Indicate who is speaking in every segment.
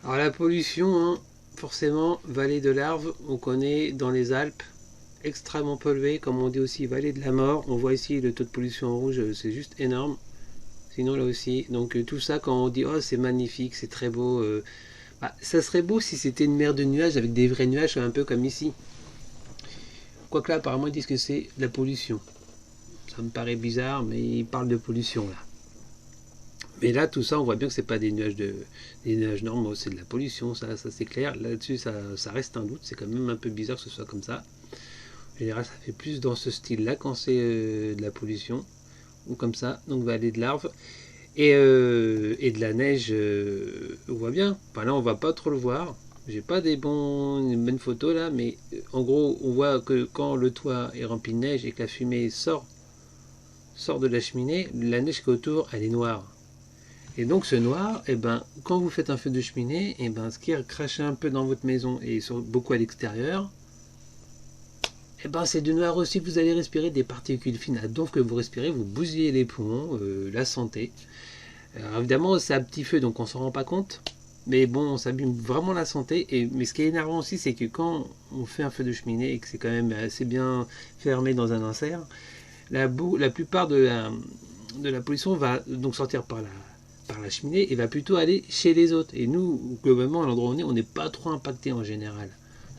Speaker 1: Alors la pollution, hein, forcément, vallée de l'Arve, on connaît dans les Alpes, extrêmement polluée, comme on dit aussi vallée de la mort. On voit ici le taux de pollution en rouge, c'est juste énorme. Sinon là aussi, donc tout ça quand on dit oh c'est magnifique, c'est très beau, bah, ça serait beau si c'était une mer de nuages avec des vrais nuages un peu comme ici. Quoique là apparemment ils disent que c'est de la pollution. Ça me paraît bizarre mais ils parlent de pollution là. Mais là tout ça on voit bien que c'est pas des nuages normaux, c'est de la pollution, ça c'est clair. Là-dessus ça reste un doute, c'est quand même un peu bizarre que ce soit comme ça. En général ça fait plus dans ce style là quand c'est de la pollution ou comme ça, donc vallée de l'Arve. Et de la neige, on voit bien. Enfin là, on va pas trop le voir. J'ai pas une bonne photo là, mais en gros, on voit que quand le toit est rempli de neige et que la fumée sort de la cheminée, la neige qui est autour, elle est noire. Et donc ce noir, eh ben, quand vous faites un feu de cheminée, eh ben, ce qui est craché un peu dans votre maison et beaucoup à l'extérieur, eh ben, c'est du noir aussi. Vous allez respirer des particules fines. Donc que vous respirez, vous bousillez les poumons, la santé. Alors évidemment, c'est un petit feu, donc on s'en rend pas compte. Mais bon, ça abîme vraiment la santé. Mais ce qui est énervant aussi, c'est que quand on fait un feu de cheminée et que c'est quand même assez bien fermé dans un insert, la plupart de la pollution va donc sortir par la cheminée et va plutôt aller chez les autres. Et nous, globalement, à l'endroit où on n'est pas trop impacté en général.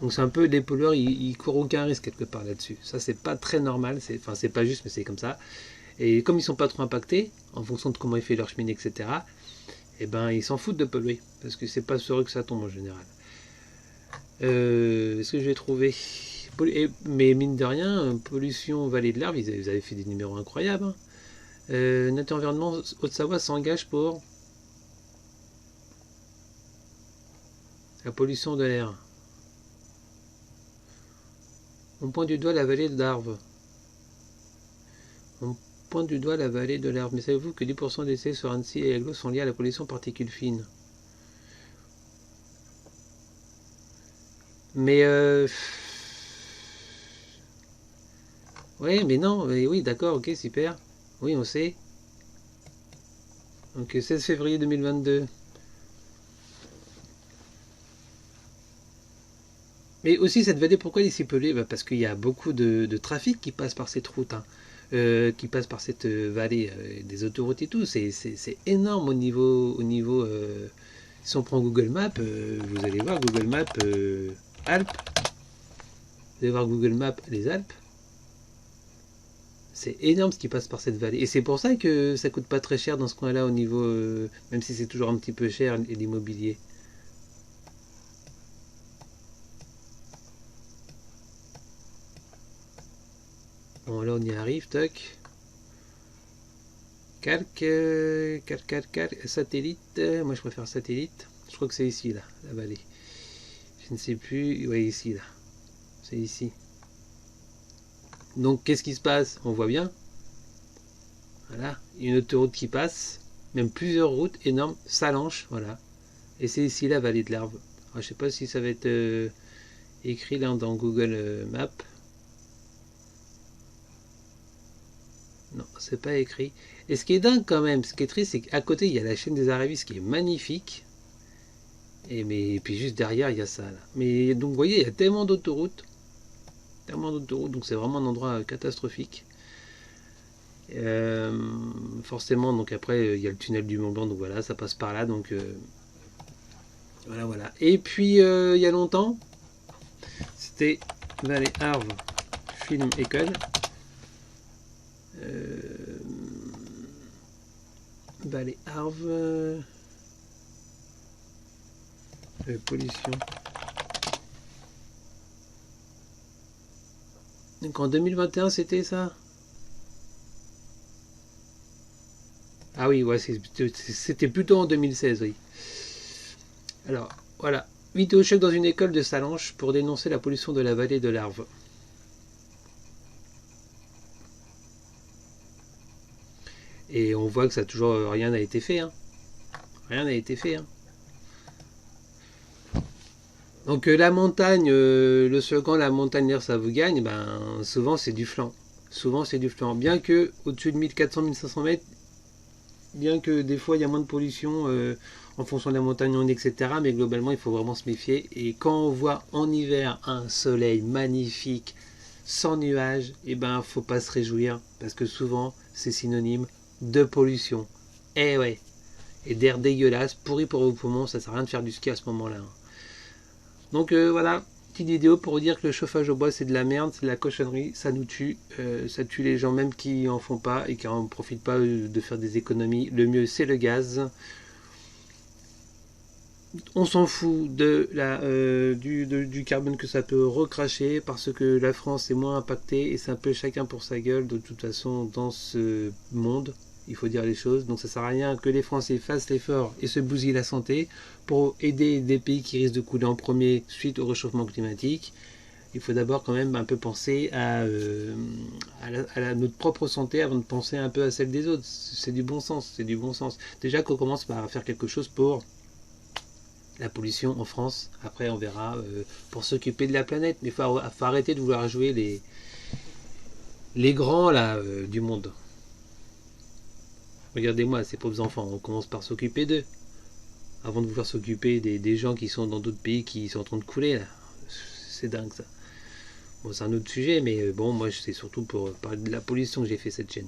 Speaker 1: Donc c'est un peu, les pollueurs, ils courent aucun risque quelque part là-dessus. Ça, c'est pas très normal. Enfin, c'est pas juste, mais c'est comme ça. Et comme ils sont pas trop impactés, en fonction de comment ils font leur cheminée, etc., eh ben, ils s'en foutent de polluer, parce que c'est pas sur eux que ça tombe en général. Est-ce que je vais trouver mais mine de rien, pollution vallée de l'Arve, ils avaient fait des numéros incroyables. Hein. Notre environnement Haute-Savoie s'engage pour la pollution de l'air. On pointe du doigt la vallée de l'Arve. On pointe du doigt la vallée de l'Arve. Mais savez-vous que 10% des décès sur Annecy et Aglo sont liés à la pollution particules fines? Mais ouais, mais non, mais oui, d'accord, ok, super. Oui, on sait. Donc 16 février 2022. Mais aussi cette vallée, pourquoi elle est si polluée? Bah, parce qu'il y a beaucoup de trafic qui passe par cette route, hein, qui passe par cette vallée, des autoroutes et tout. C'est énorme au niveau si on prend Google Maps, vous allez voir Google Maps Alpes, vous allez voir Google Maps les Alpes. C'est énorme ce qui passe par cette vallée. Et c'est pour ça que ça coûte pas très cher dans ce coin-là au niveau, même si c'est toujours un petit peu cher l'immobilier. Bon là on y arrive, toc. Calque, satellite. Moi je préfère satellite. Je crois que c'est ici là, la vallée. Je ne sais plus. Oui ici là. C'est ici. Donc qu'est-ce qui se passe? On voit bien. Voilà, une autoroute qui passe, même plusieurs routes énormes, Salanches, voilà. Et c'est ici la vallée de l'Arve. Alors, je sais pas si ça va être écrit là dans Google Maps. Non, c'est pas écrit. Et ce qui est dingue quand même, ce qui est triste, c'est qu'à côté il y a la chaîne des Aravis qui est magnifique. Et puis juste derrière il y a ça là. Mais donc vous voyez, il y a tellement d'autoroutes, donc c'est vraiment un endroit catastrophique. Forcément, donc après il y a le tunnel du Mont Blanc, donc voilà, ça passe par là, donc voilà. Et puis il y a longtemps, c'était Vallée Arve Film École. Vallée Arve pollution. Donc en 2021 c'était ça. Ah oui, ouais, c'était plutôt en 2016, oui. Alors, voilà. Vidéo choc dans une école de Salanches pour dénoncer la pollution de la vallée de l'Arve. Et on voit que ça toujours rien n'a été fait. Hein. Rien n'a été fait. Hein. Donc la montagne, le slogan la montagne l'air ça vous gagne, ben souvent c'est du flanc. Souvent c'est du flanc. Bien que au-dessus de 1400-1500 mètres, bien que des fois il y a moins de pollution en fonction de la montagne, etc. Mais globalement, il faut vraiment se méfier. Et quand on voit en hiver un soleil magnifique, sans nuages, et ben faut pas se réjouir, parce que souvent c'est synonyme de pollution. Eh ouais, et d'air dégueulasse, pourri pour vos poumons, ça sert à rien de faire du ski à ce moment-là. Donc voilà, petite vidéo pour vous dire que le chauffage au bois c'est de la merde, c'est de la cochonnerie, ça nous tue, ça tue les gens même qui en font pas et qui en profitent pas de faire des économies. Le mieux c'est le gaz. On s'en fout du carbone que ça peut recracher parce que la France est moins impactée et c'est un peu chacun pour sa gueule de toute façon dans ce monde. Il faut dire les choses. Donc ça sert à rien que les Français fassent l'effort et se bousillent la santé pour aider des pays qui risquent de couler en premier suite au réchauffement climatique. Il faut d'abord quand même un peu penser à notre propre santé avant de penser un peu à celle des autres. C'est du bon sens, c'est du bon sens. Déjà qu'on commence par faire quelque chose pour la pollution en France. Après on verra pour s'occuper de la planète. Mais il faut arrêter de vouloir jouer les grands là du monde. Regardez-moi, ces pauvres enfants, on commence par s'occuper d'eux. Avant de vouloir s'occuper des gens qui sont dans d'autres pays qui sont en train de couler, là. C'est dingue ça. Bon, c'est un autre sujet, mais bon, moi c'est surtout pour parler de la pollution que j'ai fait cette chaîne.